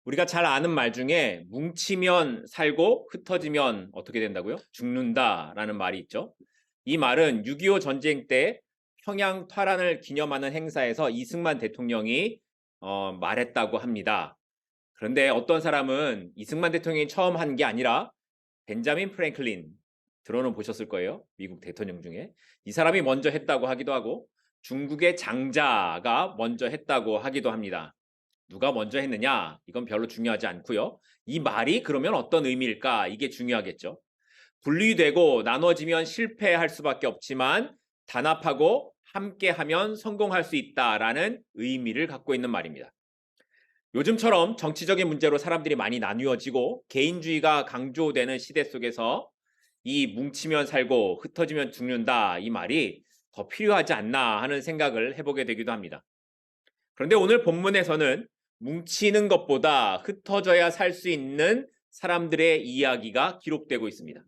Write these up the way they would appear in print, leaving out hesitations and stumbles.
우리가 잘 아는 말 중에 뭉치면 살고 흩어지면 어떻게 된다고요? 죽는다라는 말이 있죠. 이 말은 6.25 전쟁 때 평양 탈환을 기념하는 행사에서 이승만 대통령이 말했다고 합니다. 그런데 어떤 사람은 이승만 대통령이 처음 한 게 아니라 벤자민 프랭클린, 들어는 보셨을 거예요. 미국 대통령 중에. 이 사람이 먼저 했다고 하기도 하고 중국의 장자가 먼저 했다고 하기도 합니다. 누가 먼저 했느냐? 이건 별로 중요하지 않고요. 이 말이 그러면 어떤 의미일까? 이게 중요하겠죠. 분리되고 나눠지면 실패할 수밖에 없지만 단합하고 함께하면 성공할 수 있다라는 의미를 갖고 있는 말입니다. 요즘처럼 정치적인 문제로 사람들이 많이 나뉘어지고 개인주의가 강조되는 시대 속에서 이 뭉치면 살고 흩어지면 죽는다 이 말이 더 필요하지 않나 하는 생각을 해보게 되기도 합니다. 그런데 오늘 본문에서는 뭉치는 것보다 흩어져야 살 수 있는 사람들의 이야기가 기록되고 있습니다.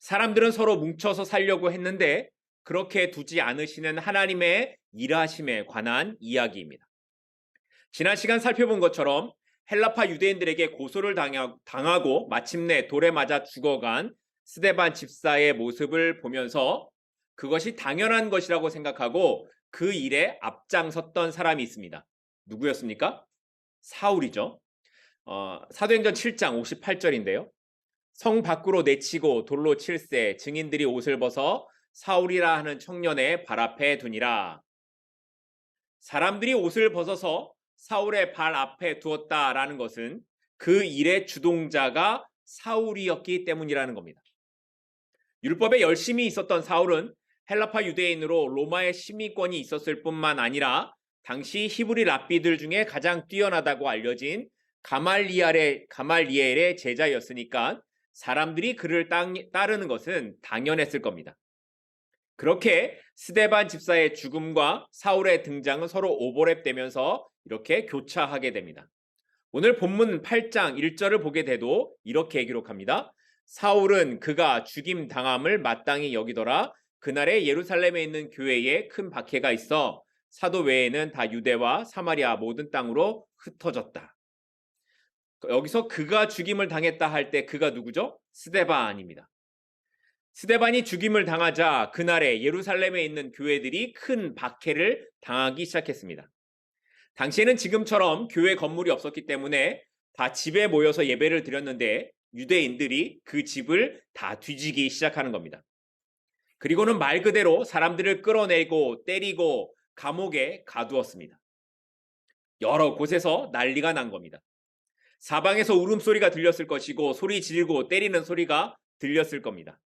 사람들은 서로 뭉쳐서 살려고 했는데 그렇게 두지 않으시는 하나님의 일하심에 관한 이야기입니다. 지난 시간 살펴본 것처럼 헬라파 유대인들에게 고소를 당하고 마침내 돌에 맞아 죽어간 스데반 집사의 모습을 보면서 그것이 당연한 것이라고 생각하고 그 일에 앞장섰던 사람이 있습니다. 누구였습니까? 사울이죠. 사도행전 7장 58절인데요. 성 밖으로 내치고 돌로 칠세 증인들이 옷을 벗어 사울이라 하는 청년의 발 앞에 두니라. 사람들이 옷을 벗어서 사울의 발 앞에 두었다라는 것은 그 일의 주동자가 사울이었기 때문이라는 겁니다. 율법에 열심히 있었던 사울은 헬라파 유대인으로 로마의 시민권이 있었을 뿐만 아니라 당시 히브리 랍비들 중에 가장 뛰어나다고 알려진 가말리엘의 제자였으니까 사람들이 그를 따르는 것은 당연했을 겁니다. 그렇게 스데반 집사의 죽음과 사울의 등장은 서로 오버랩되면서 이렇게 교차하게 됩니다. 오늘 본문 8장 1절을 보게 돼도 이렇게 기록합니다. 사울은 그가 죽임 당함을 마땅히 여기더라. 그날에 예루살렘에 있는 교회에 큰 박해가 있어 사도 외에는 다 유대와 사마리아 모든 땅으로 흩어졌다. 여기서 그가 죽임을 당했다 할 때 그가 누구죠? 스데반입니다. 스데반이 죽임을 당하자 그날에 예루살렘에 있는 교회들이 큰 박해를 당하기 시작했습니다. 당시에는 지금처럼 교회 건물이 없었기 때문에 다 집에 모여서 예배를 드렸는데 유대인들이 그 집을 다 뒤지기 시작하는 겁니다. 그리고는 말 그대로 사람들을 끌어내고 때리고 감옥에 가두었습니다. 여러 곳에서 난리가 난 겁니다. 사방에서 울음소리가 들렸을 것이고 소리 지르고 때리는 소리가 들렸을 겁니다.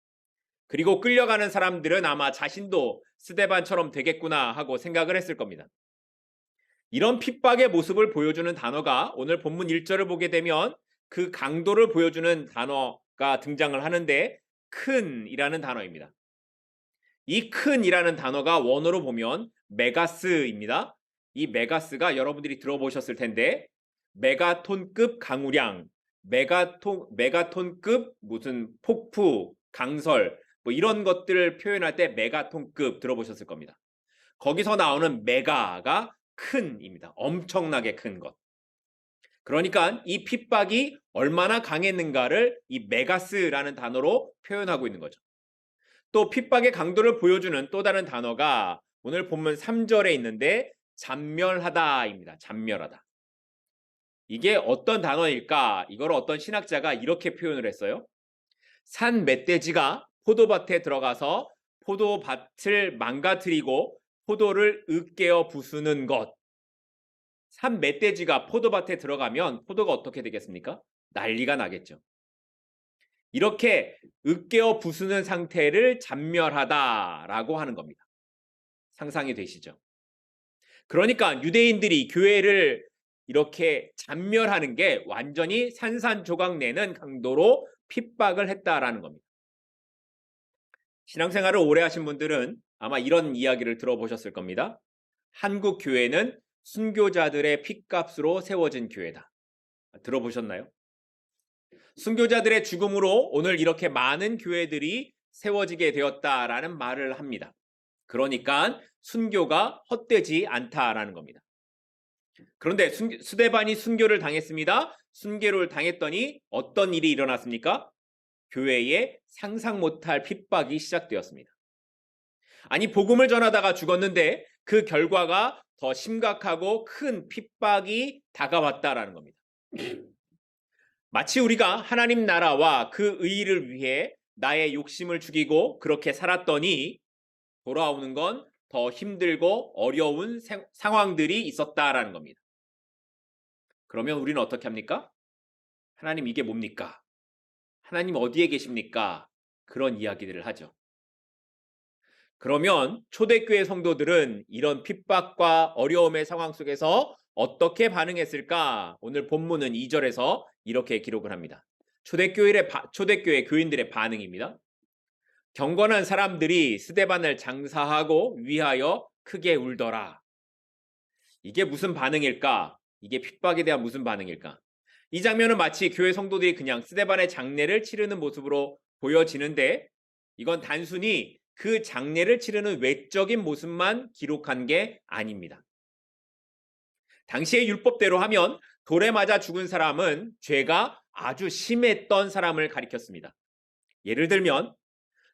그리고 끌려가는 사람들은 아마 자신도 스데반처럼 되겠구나 하고 생각을 했을 겁니다. 이런 핍박의 모습을 보여주는 단어가 오늘 본문 1절을 보게 되면 그 강도를 보여주는 단어가 등장을 하는데 큰이라는 단어입니다. 이 큰이라는 단어가 원어로 보면 메가스입니다. 이 메가스가 여러분들이 들어보셨을 텐데 메가톤급 강우량, 메가톤급 무슨 폭풍, 강설 뭐 이런 것들을 표현할 때 메가톤급 들어보셨을 겁니다. 거기서 나오는 메가가 큰입니다. 엄청나게 큰 것. 그러니까 이 핍박이 얼마나 강했는가를 이 메가스라는 단어로 표현하고 있는 거죠. 또 핍박의 강도를 보여주는 또 다른 단어가 오늘 본문 3절에 있는데 잔멸하다입니다. 잔멸하다. 이게 어떤 단어일까? 이걸 어떤 신학자가 이렇게 표현을 했어요. 산 멧돼지가 포도밭에 들어가서 포도밭을 망가뜨리고 포도를 으깨어 부수는 것. 산 멧돼지가 포도밭에 들어가면 포도가 어떻게 되겠습니까? 난리가 나겠죠. 이렇게 으깨어 부수는 상태를 잔멸하다라고 하는 겁니다. 상상이 되시죠? 그러니까 유대인들이 교회를 이렇게 잔멸하는 게 완전히 산산조각 내는 강도로 핍박을 했다라는 겁니다. 신앙생활을 오래 하신 분들은 아마 이런 이야기를 들어보셨을 겁니다. 한국 교회는 순교자들의 핏값으로 세워진 교회다. 들어보셨나요? 순교자들의 죽음으로 오늘 이렇게 많은 교회들이 세워지게 되었다라는 말을 합니다. 그러니까 순교가 헛되지 않다라는 겁니다. 그런데 스데반이 순교를 당했습니다. 순교를 당했더니 어떤 일이 일어났습니까? 교회에 상상 못할 핍박이 시작되었습니다. 아니, 복음을 전하다가 죽었는데 그 결과가 더 심각하고 큰 핍박이 다가왔다라는 겁니다. 마치 우리가 하나님 나라와 그 의의를 위해 나의 욕심을 죽이고 그렇게 살았더니 돌아오는 건 더 힘들고 어려운 상황들이 있었다라는 겁니다. 그러면 우리는 어떻게 합니까? 하나님, 이게 뭡니까? 하나님 어디에 계십니까? 그런 이야기들을 하죠. 그러면 초대교회 성도들은 이런 핍박과 어려움의 상황 속에서 어떻게 반응했을까? 오늘 본문은 2절에서 이렇게 기록을 합니다. 초대교회 교인들의 반응입니다. 경건한 사람들이 스데반을 장사하고 위하여 크게 울더라. 이게 무슨 반응일까? 이게 핍박에 대한 무슨 반응일까? 이 장면은 마치 교회 성도들이 그냥 스데반의 장례를 치르는 모습으로 보여지는데, 이건 단순히 그 장례를 치르는 외적인 모습만 기록한 게 아닙니다. 당시의 율법대로 하면 돌에 맞아 죽은 사람은 죄가 아주 심했던 사람을 가리켰습니다. 예를 들면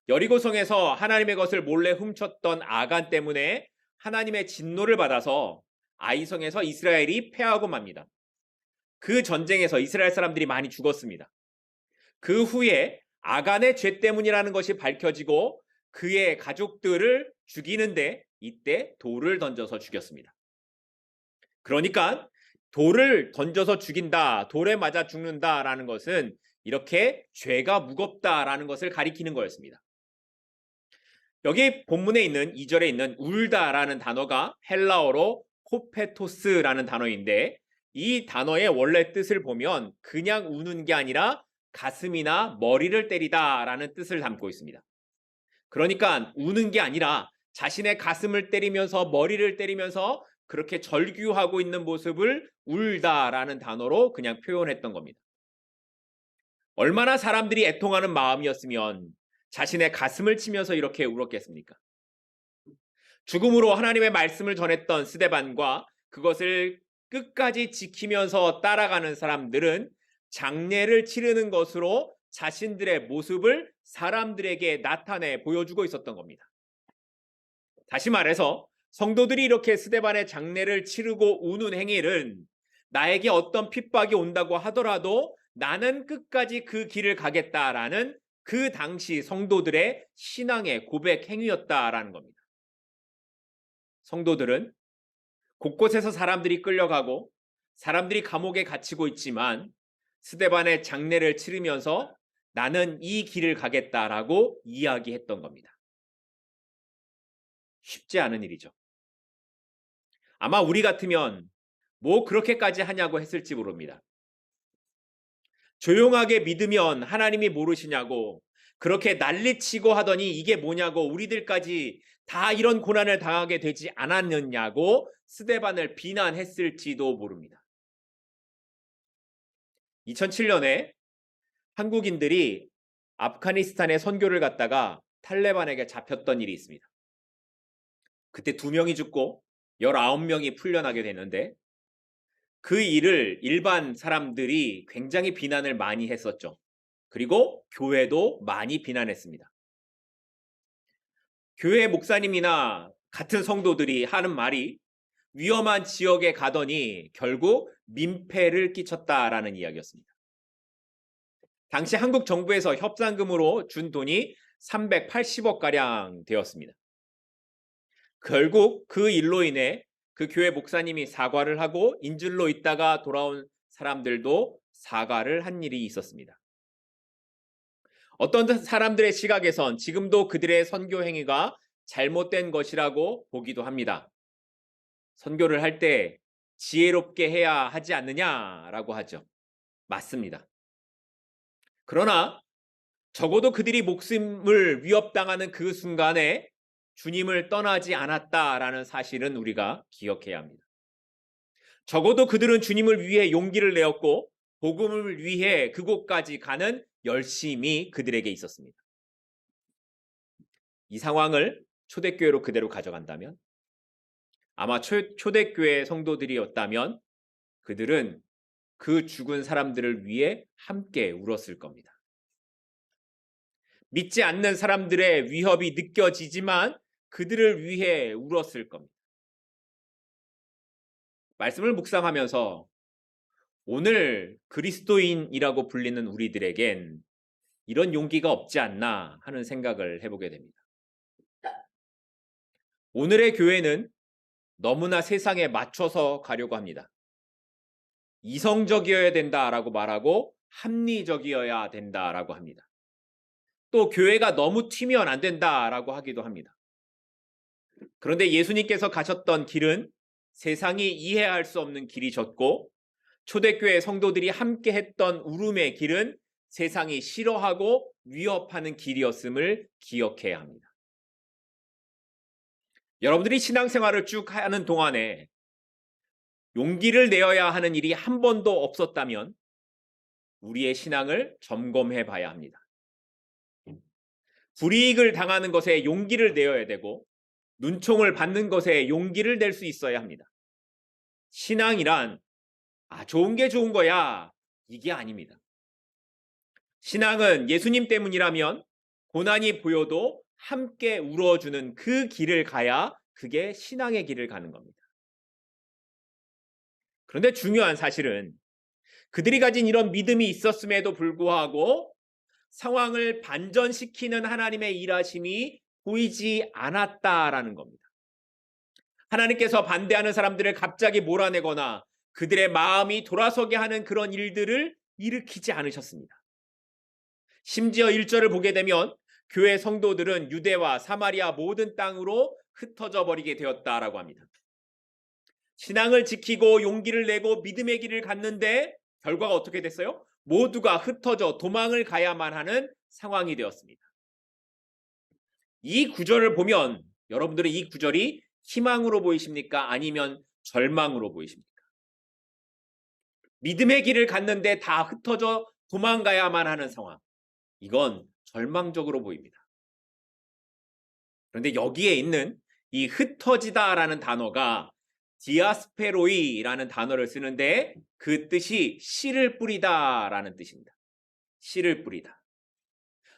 여리고성에서 하나님의 것을 몰래 훔쳤던 아간 때문에 하나님의 진노를 받아서 아이성에서 이스라엘이 패하고 맙니다. 그 전쟁에서 이스라엘 사람들이 많이 죽었습니다. 그 후에 아간의 죄 때문이라는 것이 밝혀지고 그의 가족들을 죽이는데 이때 돌을 던져서 죽였습니다. 그러니까 돌을 던져서 죽인다, 돌에 맞아 죽는다라는 것은 이렇게 죄가 무겁다라는 것을 가리키는 거였습니다. 여기 본문에 있는 2절에 있는 울다라는 단어가 헬라어로 코페토스라는 단어인데, 이 단어의 원래 뜻을 보면 그냥 우는 게 아니라 가슴이나 머리를 때리다라는 뜻을 담고 있습니다. 그러니까 우는 게 아니라 자신의 가슴을 때리면서 머리를 때리면서 그렇게 절규하고 있는 모습을 울다라는 단어로 그냥 표현했던 겁니다. 얼마나 사람들이 애통하는 마음이었으면 자신의 가슴을 치면서 이렇게 울었겠습니까? 죽음으로 하나님의 말씀을 전했던 스데반과 그것을 끝까지 지키면서 따라가는 사람들은 장례를 치르는 것으로 자신들의 모습을 사람들에게 나타내 보여주고 있었던 겁니다. 다시 말해서 성도들이 이렇게 스데반의 장례를 치르고 우는 행위는 나에게 어떤 핍박이 온다고 하더라도 나는 끝까지 그 길을 가겠다라는 그 당시 성도들의 신앙의 고백 행위였다라는 겁니다. 성도들은 곳곳에서 사람들이 끌려가고 사람들이 감옥에 갇히고 있지만 스데반의 장례를 치르면서 나는 이 길을 가겠다라고 이야기했던 겁니다. 쉽지 않은 일이죠. 아마 우리 같으면 뭐 그렇게까지 하냐고 했을지 모릅니다. 조용하게 믿으면 하나님이 모르시냐고, 그렇게 난리치고 하더니 이게 뭐냐고, 우리들까지 다 이런 고난을 당하게 되지 않았느냐고 스데반을 비난했을지도 모릅니다. 2007년에 한국인들이 아프가니스탄에 선교를 갔다가 탈레반에게 잡혔던 일이 있습니다. 그때 2명이 죽고 19명이 풀려나게 되는데, 그 일을 일반 사람들이 굉장히 비난을 많이 했었죠. 그리고 교회도 많이 비난했습니다. 교회 목사님이나 같은 성도들이 하는 말이 위험한 지역에 가더니 결국 민폐를 끼쳤다라는 이야기였습니다. 당시 한국 정부에서 협상금으로 준 돈이 380억가량 되었습니다. 결국 그 일로 인해 그 교회 목사님이 사과를 하고 인질로 있다가 돌아온 사람들도 사과를 한 일이 있었습니다. 어떤 사람들의 시각에선 지금도 그들의 선교 행위가 잘못된 것이라고 보기도 합니다. 선교를 할 때 지혜롭게 해야 하지 않느냐라고 하죠. 맞습니다. 그러나 적어도 그들이 목숨을 위협당하는 그 순간에 주님을 떠나지 않았다라는 사실은 우리가 기억해야 합니다. 적어도 그들은 주님을 위해 용기를 내었고 복음을 위해 그곳까지 가는 열심이 그들에게 있었습니다. 이 상황을 초대교회로 그대로 가져간다면, 아마 초대교회 성도들이었다면 그들은 그 죽은 사람들을 위해 함께 울었을 겁니다. 믿지 않는 사람들의 위협이 느껴지지만 그들을 위해 울었을 겁니다. 말씀을 묵상하면서 오늘 그리스도인이라고 불리는 우리들에겐 이런 용기가 없지 않나 하는 생각을 해보게 됩니다. 오늘의 교회는 너무나 세상에 맞춰서 가려고 합니다. 이성적이어야 된다라고 말하고 합리적이어야 된다라고 합니다. 또 교회가 너무 튀면 안 된다라고 하기도 합니다. 그런데 예수님께서 가셨던 길은 세상이 이해할 수 없는 길이셨고 초대교회 성도들이 함께 했던 울음의 길은 세상이 싫어하고 위협하는 길이었음을 기억해야 합니다. 여러분들이 신앙생활을 쭉 하는 동안에 용기를 내어야 하는 일이 한 번도 없었다면 우리의 신앙을 점검해 봐야 합니다. 불이익을 당하는 것에 용기를 내어야 되고 눈총을 받는 것에 용기를 낼 수 있어야 합니다. 신앙이란 좋은 게 좋은 거야 이게 아닙니다. 신앙은 예수님 때문이라면 고난이 보여도 함께 울어주는 그 길을 가야 그게 신앙의 길을 가는 겁니다. 그런데 중요한 사실은 그들이 가진 이런 믿음이 있었음에도 불구하고 상황을 반전시키는 하나님의 일하심이 보이지 않았다라는 겁니다. 하나님께서 반대하는 사람들을 갑자기 몰아내거나 그들의 마음이 돌아서게 하는 그런 일들을 일으키지 않으셨습니다. 심지어 1절을 보게 되면 교회 성도들은 유대와 사마리아 모든 땅으로 흩어져 버리게 되었다라고 합니다. 신앙을 지키고 용기를 내고 믿음의 길을 갔는데 결과가 어떻게 됐어요? 모두가 흩어져 도망을 가야만 하는 상황이 되었습니다. 이 구절을 보면 여러분들은 이 구절이 희망으로 보이십니까? 아니면 절망으로 보이십니까? 믿음의 길을 갔는데 다 흩어져 도망가야만 하는 상황. 이건 절망적으로 보입니다. 그런데 여기에 있는 이 흩어지다라는 단어가 디아스페로이라는 단어를 쓰는데 그 뜻이 씨를 뿌리다라는 뜻입니다. 씨를 뿌리다.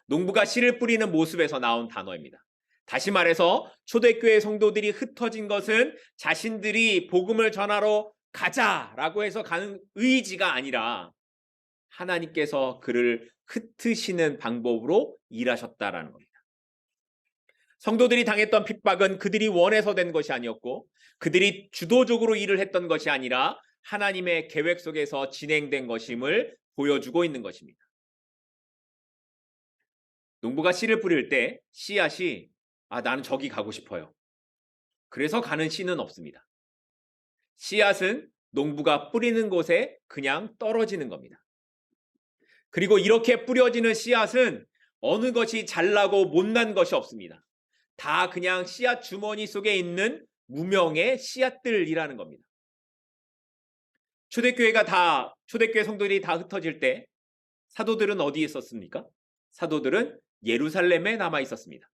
농부가 씨를 뿌리는 모습에서 나온 단어입니다. 다시 말해서 초대교회 성도들이 흩어진 것은 자신들이 복음을 전하러 가자라고 해서 가는 의지가 아니라 하나님께서 그를 흩으시는 방법으로 일하셨다라는 겁니다. 성도들이 당했던 핍박은 그들이 원해서 된 것이 아니었고 그들이 주도적으로 일을 했던 것이 아니라 하나님의 계획 속에서 진행된 것임을 보여주고 있는 것입니다. 농부가 씨를 뿌릴 때 씨앗이 나는 저기 가고 싶어요. 그래서 가는 씨는 없습니다. 씨앗은 농부가 뿌리는 곳에 그냥 떨어지는 겁니다. 그리고 이렇게 뿌려지는 씨앗은 어느 것이 잘나고 못난 것이 없습니다. 다 그냥 씨앗 주머니 속에 있는 무명의 씨앗들이라는 겁니다. 초대교회 성도들이 다 흩어질 때 사도들은 어디에 있었습니까? 사도들은 예루살렘에 남아 있었습니다.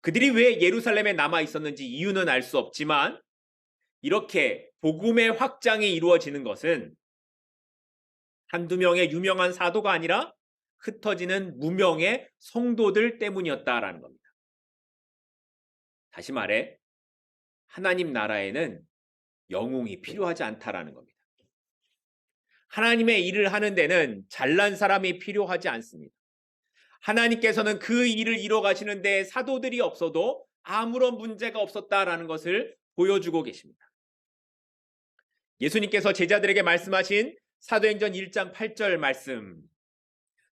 그들이 왜 예루살렘에 남아 있었는지 이유는 알 수 없지만 이렇게 복음의 확장이 이루어지는 것은 한두 명의 유명한 사도가 아니라 흩어지는 무명의 성도들 때문이었다라는 겁니다. 다시 말해 하나님 나라에는 영웅이 필요하지 않다라는 겁니다. 하나님의 일을 하는 데는 잘난 사람이 필요하지 않습니다. 하나님께서는 그 일을 이뤄 가시는데 사도들이 없어도 아무런 문제가 없었다라는 것을 보여주고 계십니다. 예수님께서 제자들에게 말씀하신 사도행전 1장 8절 말씀,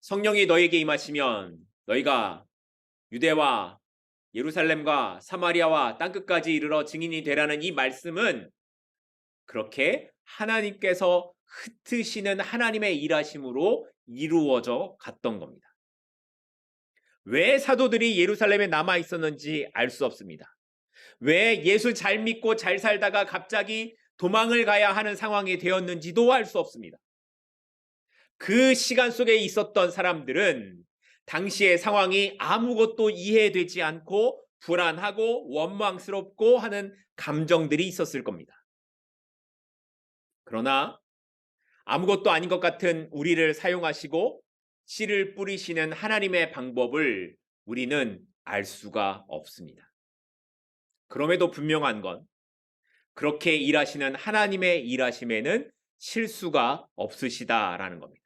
성령이 너에게 임하시면 너희가 유대와 예루살렘과 사마리아와 땅끝까지 이르러 증인이 되라는 이 말씀은 그렇게 하나님께서 흩으시는 하나님의 일하심으로 이루어져 갔던 겁니다. 왜 사도들이 예루살렘에 남아 있었는지 알 수 없습니다. 왜 예수 잘 믿고 잘 살다가 갑자기 도망을 가야 하는 상황이 되었는지도 알 수 없습니다. 그 시간 속에 있었던 사람들은 당시의 상황이 아무것도 이해되지 않고 불안하고 원망스럽고 하는 감정들이 있었을 겁니다. 그러나 아무것도 아닌 것 같은 우리를 사용하시고 씨를 뿌리시는 하나님의 방법을 우리는 알 수가 없습니다. 그럼에도 분명한 건 그렇게 일하시는 하나님의 일하심에는 실수가 없으시다라는 겁니다.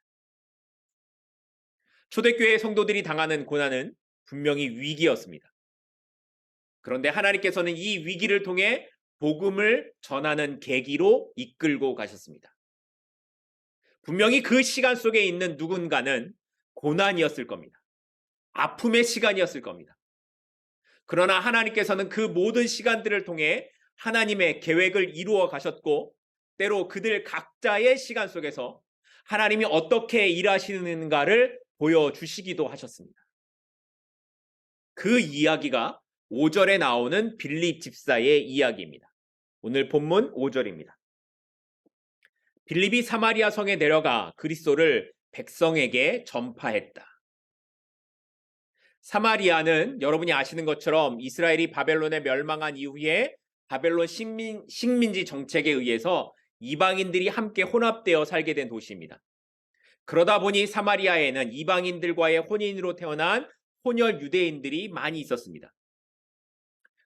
초대교회 성도들이 당하는 고난은 분명히 위기였습니다. 그런데 하나님께서는 이 위기를 통해 복음을 전하는 계기로 이끌고 가셨습니다. 분명히 그 시간 속에 있는 누군가는 고난이었을 겁니다. 아픔의 시간이었을 겁니다. 그러나 하나님께서는 그 모든 시간들을 통해 하나님의 계획을 이루어 가셨고 때로 그들 각자의 시간 속에서 하나님이 어떻게 일하시는가를 보여주시기도 하셨습니다. 그 이야기가 5절에 나오는 빌립 집사의 이야기입니다. 오늘 본문 5절입니다. 빌립이 사마리아 성에 내려가 그리스도를 백성에게 전파했다. 사마리아는 여러분이 아시는 것처럼 이스라엘이 바벨론에 멸망한 이후에 바벨론 식민지 정책에 의해서 이방인들이 함께 혼합되어 살게 된 도시입니다. 그러다 보니 사마리아에는 이방인들과의 혼인으로 태어난 혼혈 유대인들이 많이 있었습니다.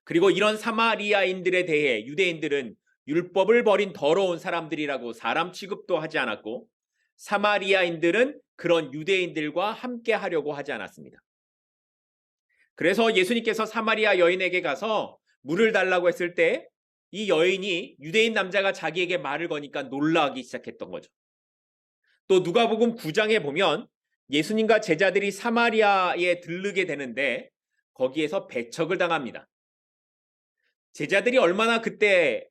그리고 이런 사마리아인들에 대해 유대인들은 율법을 버린 더러운 사람들이라고 사람 취급도 하지 않았고 사마리아인들은 그런 유대인들과 함께 하려고 하지 않았습니다. 그래서 예수님께서 사마리아 여인에게 가서 물을 달라고 했을 때 이 여인이 유대인 남자가 자기에게 말을 거니까 놀라기 시작했던 거죠. 또 누가복음 9장에 보면 예수님과 제자들이 사마리아에 들르게 되는데 거기에서 배척을 당합니다. 제자들이 얼마나 그때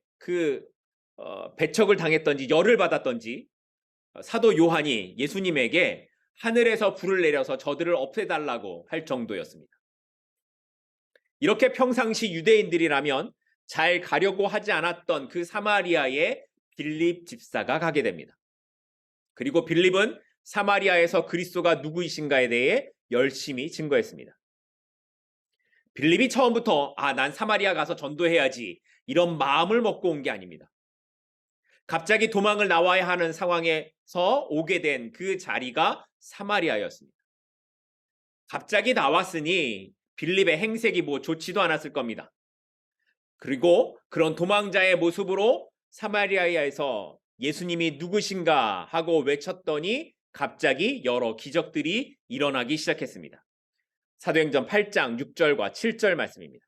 배척을 당했던지 열을 받았던지 사도 요한이 예수님에게 하늘에서 불을 내려서 저들을 없애달라고 할 정도였습니다. 이렇게 평상시 유대인들이라면 잘 가려고 하지 않았던 그 사마리아에 빌립 집사가 가게 됩니다. 그리고 빌립은 사마리아에서 그리스도가 누구이신가에 대해 열심히 증거했습니다. 빌립이 처음부터 난 사마리아 가서 전도해야지 이런 마음을 먹고 온 게 아닙니다. 갑자기 도망을 나와야 하는 상황에서 오게 된 그 자리가 사마리아였습니다. 갑자기 나왔으니 빌립의 행색이 좋지도 않았을 겁니다. 그리고 그런 도망자의 모습으로 사마리아에서 예수님이 누구신가 하고 외쳤더니 갑자기 여러 기적들이 일어나기 시작했습니다. 사도행전 8장 6절과 7절 말씀입니다.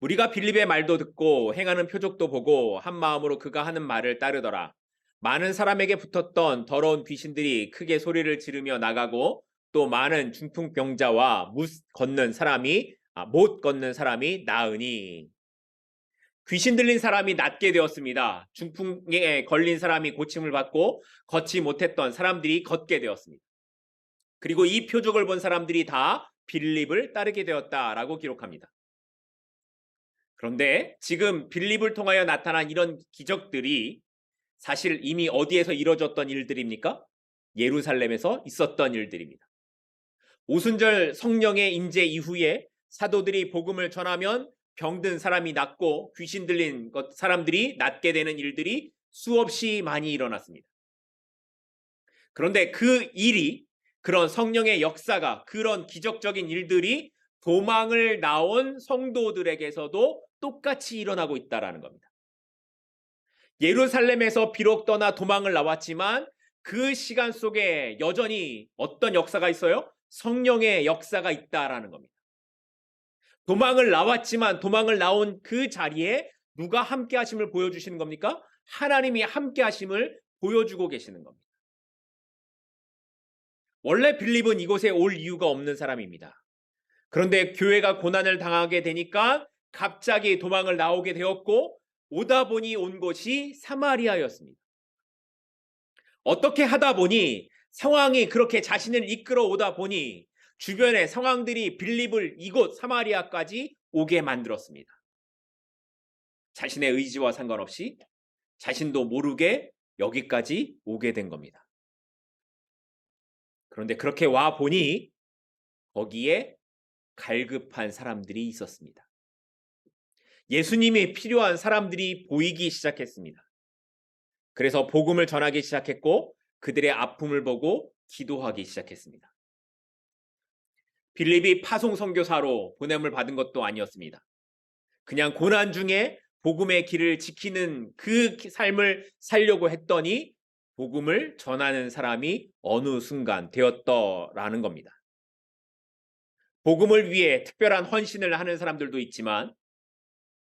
우리가 빌립의 말도 듣고 행하는 표적도 보고 한 마음으로 그가 하는 말을 따르더라. 많은 사람에게 붙었던 더러운 귀신들이 크게 소리를 지르며 나가고 또 많은 중풍병자와 못 걷는 사람이 나으니 귀신 들린 사람이 낫게 되었습니다. 중풍에 걸린 사람이 고침을 받고 걷지 못했던 사람들이 걷게 되었습니다. 그리고 이 표적을 본 사람들이 다 빌립을 따르게 되었다라고 기록합니다. 그런데 지금 빌립을 통하여 나타난 이런 기적들이 사실 이미 어디에서 이루어졌던 일들입니까? 예루살렘에서 있었던 일들입니다. 오순절 성령의 임재 이후에 사도들이 복음을 전하면 병든 사람이 낫고 귀신 들린 사람들이 낫게 되는 일들이 수없이 많이 일어났습니다. 그런데 그 일이 그런 성령의 역사가 그런 기적적인 일들이 도망을 나온 성도들에게서도 똑같이 일어나고 있다는 겁니다. 예루살렘에서 비록 떠나 도망을 나왔지만 그 시간 속에 여전히 어떤 역사가 있어요? 성령의 역사가 있다라는 겁니다. 도망을 나왔지만 도망을 나온 그 자리에 누가 함께 하심을 보여주시는 겁니까? 하나님이 함께 하심을 보여주고 계시는 겁니다. 원래 빌립은 이곳에 올 이유가 없는 사람입니다. 그런데 교회가 고난을 당하게 되니까 갑자기 도망을 나오게 되었고 오다 보니 온 곳이 사마리아였습니다. 어떻게 하다 보니 상황이 그렇게 자신을 이끌어 오다 보니 주변의 상황들이 빌립을 이곳 사마리아까지 오게 만들었습니다. 자신의 의지와 상관없이 자신도 모르게 여기까지 오게 된 겁니다. 그런데 그렇게 와 보니 거기에 갈급한 사람들이 있었습니다. 예수님이 필요한 사람들이 보이기 시작했습니다. 그래서 복음을 전하기 시작했고 그들의 아픔을 보고 기도하기 시작했습니다. 빌립이 파송 선교사로 보냄을 받은 것도 아니었습니다. 그냥 고난 중에 복음의 길을 지키는 그 삶을 살려고 했더니 복음을 전하는 사람이 어느 순간 되었더라는 겁니다. 복음을 위해 특별한 헌신을 하는 사람들도 있지만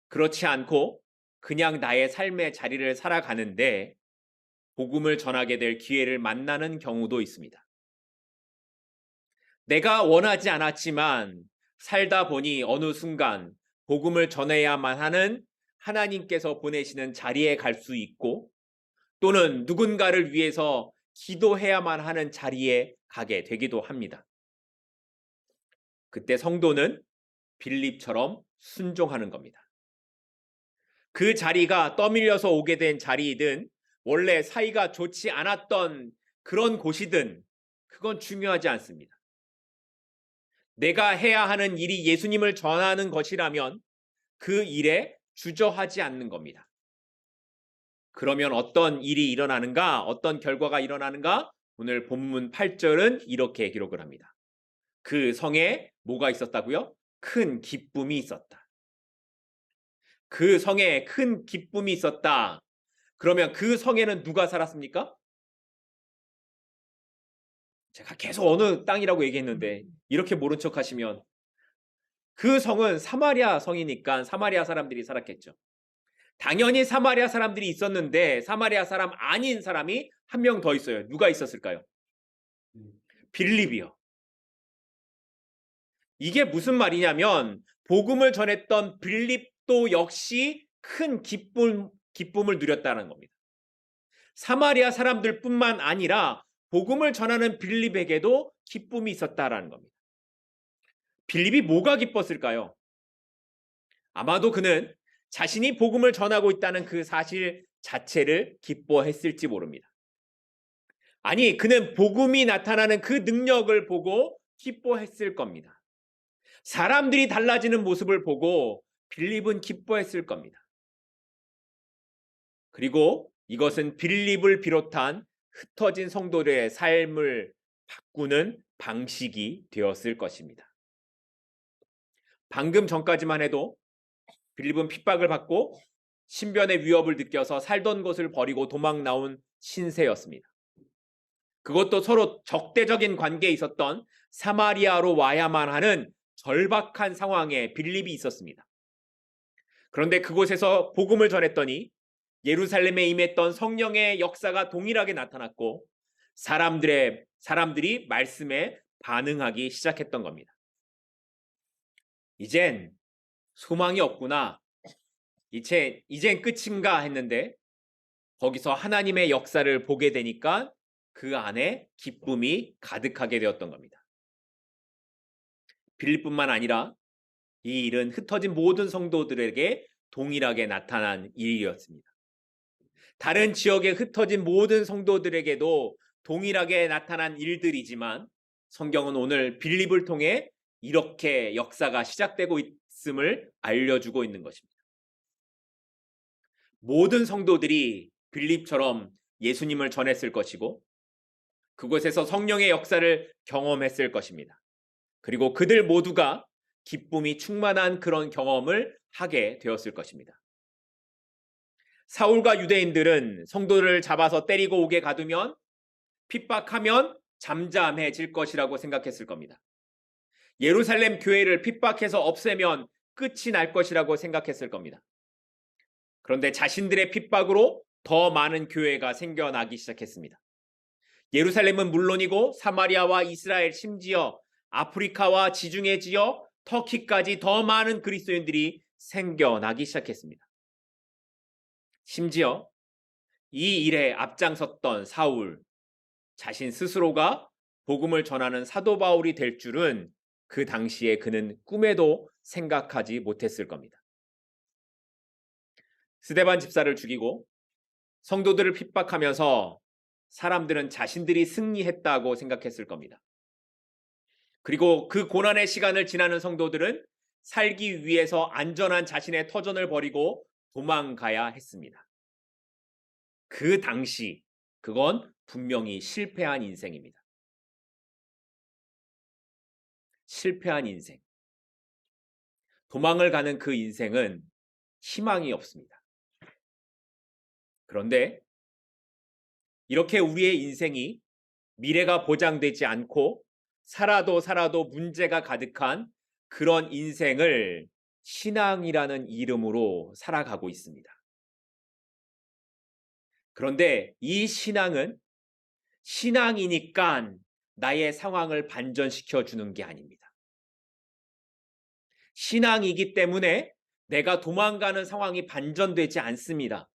그렇지 않고 그냥 나의 삶의 자리를 살아가는데 복음을 전하게 될 기회를 만나는 경우도 있습니다. 내가 원하지 않았지만 살다 보니 어느 순간 복음을 전해야만 하는 하나님께서 보내시는 자리에 갈 수 있고 또는 누군가를 위해서 기도해야만 하는 자리에 가게 되기도 합니다. 그때 성도는 빌립처럼 순종하는 겁니다. 그 자리가 떠밀려서 오게 된 자리이든 원래 사이가 좋지 않았던 그런 곳이든 그건 중요하지 않습니다. 내가 해야 하는 일이 예수님을 전하는 것이라면 그 일에 주저하지 않는 겁니다. 그러면 어떤 일이 일어나는가? 어떤 결과가 일어나는가? 오늘 본문 8절은 이렇게 기록을 합니다. 그 성에 뭐가 있었다고요? 큰 기쁨이 있었다. 그 성에 큰 기쁨이 있었다. 그러면 그 성에는 누가 살았습니까? 제가 계속 어느 땅이라고 얘기했는데 이렇게 모른 척 하시면 그 성은 사마리아 성이니까 사마리아 사람들이 살았겠죠. 당연히 사마리아 사람들이 있었는데 사마리아 사람 아닌 사람이 한 명 더 있어요. 누가 있었을까요? 빌립이요. 이게 무슨 말이냐면 복음을 전했던 빌립도 역시 큰 기쁨을 누렸다는 겁니다. 사마리아 사람들뿐만 아니라 복음을 전하는 빌립에게도 기쁨이 있었다라는 겁니다. 빌립이 뭐가 기뻤을까요? 아마도 그는 자신이 복음을 전하고 있다는 그 사실 자체를 기뻐했을지 모릅니다. 아니, 그는 복음이 나타나는 그 능력을 보고 기뻐했을 겁니다. 사람들이 달라지는 모습을 보고 빌립은 기뻐했을 겁니다. 그리고 이것은 빌립을 비롯한 흩어진 성도들의 삶을 바꾸는 방식이 되었을 것입니다. 방금 전까지만 해도 빌립은 핍박을 받고 신변의 위협을 느껴서 살던 곳을 버리고 도망 나온 신세였습니다. 그것도 서로 적대적인 관계에 있었던 사마리아로 와야만 하는 절박한 상황에 빌립이 있었습니다. 그런데 그곳에서 복음을 전했더니 예루살렘에 임했던 성령의 역사가 동일하게 나타났고 사람들이 말씀에 반응하기 시작했던 겁니다. 이젠 소망이 없구나. 이젠 끝인가 했는데 거기서 하나님의 역사를 보게 되니까 그 안에 기쁨이 가득하게 되었던 겁니다. 빌립뿐만 아니라 이 일은 흩어진 모든 성도들에게 동일하게 나타난 일이었습니다. 다른 지역에 흩어진 모든 성도들에게도 동일하게 나타난 일들이지만 성경은 오늘 빌립을 통해 이렇게 역사가 시작되고 있음을 알려주고 있는 것입니다. 모든 성도들이 빌립처럼 예수님을 전했을 것이고 그곳에서 성령의 역사를 경험했을 것입니다. 그리고 그들 모두가 기쁨이 충만한 그런 경험을 하게 되었을 것입니다. 사울과 유대인들은 성도를 잡아서 때리고 오게 가두면 핍박하면 잠잠해질 것이라고 생각했을 겁니다. 예루살렘 교회를 핍박해서 없애면 끝이 날 것이라고 생각했을 겁니다. 그런데 자신들의 핍박으로 더 많은 교회가 생겨나기 시작했습니다. 예루살렘은 물론이고 사마리아와 이스라엘 심지어 아프리카와 지중해 지역 터키까지 더 많은 그리스도인들이 생겨나기 시작했습니다. 심지어 이 일에 앞장섰던 사울 자신 스스로가 복음을 전하는 사도 바울이 될 줄은 그 당시에 그는 꿈에도 생각하지 못했을 겁니다. 스데반 집사를 죽이고 성도들을 핍박하면서 사람들은 자신들이 승리했다고 생각했을 겁니다. 그리고 그 고난의 시간을 지나는 성도들은 살기 위해서 안전한 자신의 터전을 버리고 도망가야 했습니다. 그 당시 그건 분명히 실패한 인생입니다. 실패한 인생. 도망을 가는 그 인생은 희망이 없습니다. 그런데 이렇게 우리의 인생이 미래가 보장되지 않고 살아도 문제가 가득한 그런 인생을 신앙이라는 이름으로 살아가고 있습니다. 그런데 이 신앙은 신앙이니까 나의 상황을 반전시켜 주는 게 아닙니다. 신앙이기 때문에 내가 도망가는 상황이 반전되지 않습니다.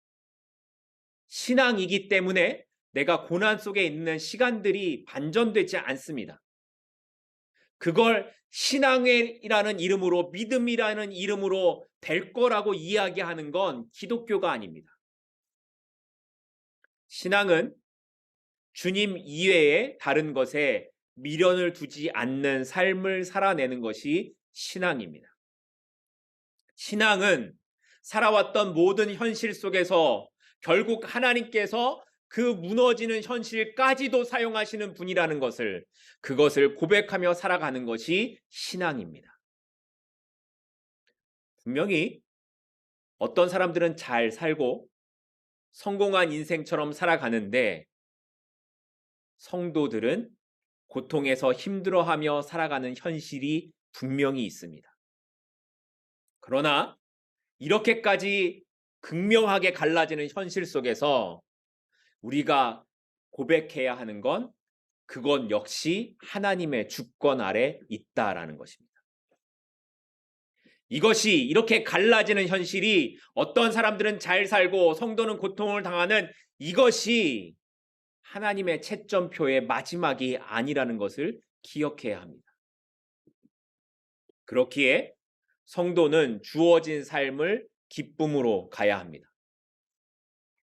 신앙이기 때문에 내가 고난 속에 있는 시간들이 반전되지 않습니다. 그걸 신앙이라는 이름으로, 믿음이라는 이름으로 될 거라고 이야기하는 건 기독교가 아닙니다. 신앙은 주님 이외에 다른 것에 미련을 두지 않는 삶을 살아내는 것이 신앙입니다. 신앙은 살아왔던 모든 현실 속에서 결국 하나님께서 그 무너지는 현실까지도 사용하시는 분이라는 것을, 그것을 고백하며 살아가는 것이 신앙입니다. 분명히 어떤 사람들은 잘 살고 성공한 인생처럼 살아가는데 성도들은 고통에서 힘들어하며 살아가는 현실이 분명히 있습니다. 그러나 이렇게까지 극명하게 갈라지는 현실 속에서 우리가 고백해야 하는 건 그건 역시 하나님의 주권 아래 있다라는 것입니다. 이것이 이렇게 갈라지는 현실이 어떤 사람들은 잘 살고 성도는 고통을 당하는 이것이 하나님의 채점표의 마지막이 아니라는 것을 기억해야 합니다. 그렇기에 성도는 주어진 삶을 기쁨으로 가야 합니다.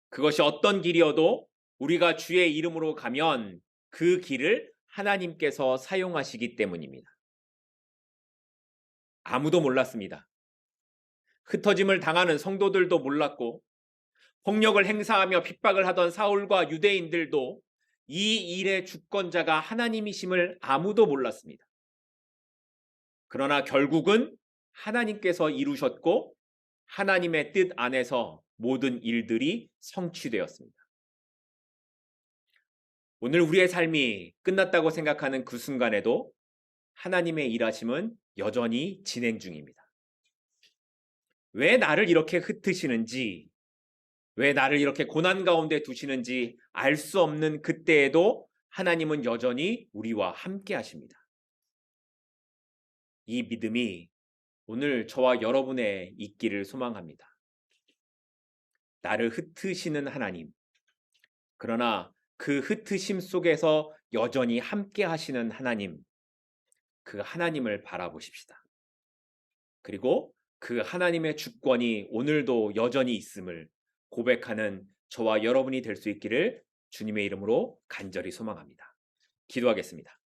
그것이 어떤 길이어도 우리가 주의 이름으로 가면 그 길을 하나님께서 사용하시기 때문입니다. 아무도 몰랐습니다. 흩어짐을 당하는 성도들도 몰랐고 폭력을 행사하며 핍박을 하던 사울과 유대인들도 이 일의 주권자가 하나님이심을 아무도 몰랐습니다. 그러나 결국은 하나님께서 이루셨고 하나님의 뜻 안에서 모든 일들이 성취되었습니다. 오늘 우리의 삶이 끝났다고 생각하는 그 순간에도 하나님의 일하심은 여전히 진행 중입니다. 왜 나를 이렇게 흩으시는지, 왜 나를 이렇게 고난 가운데 두시는지 알 수 없는 그때에도 하나님은 여전히 우리와 함께 하십니다. 이 믿음이 오늘 저와 여러분의 있기를 소망합니다. 나를 흩으시는 하나님, 그러나 그 흩으심 속에서 여전히 함께 하시는 하나님, 그 하나님을 바라보십시다. 그리고 그 하나님의 주권이 오늘도 여전히 있음을 고백하는 저와 여러분이 될 수 있기를 주님의 이름으로 간절히 소망합니다. 기도하겠습니다.